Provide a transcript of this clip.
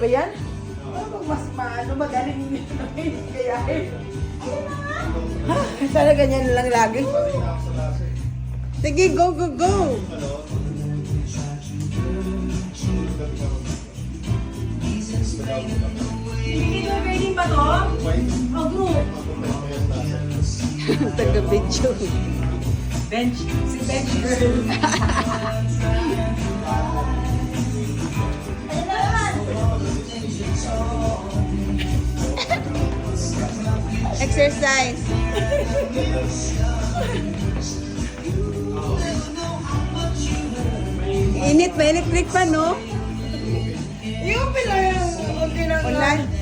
ba yan? Mas maano, magaling kaya sana ganyan lang lagi. Sige, go, go, go! Hindi ko ready ba to? Oh, group. Taga-video. Bench. Si bench girl. Exercise. Init, may electric pa, no? Yung pila yung Online.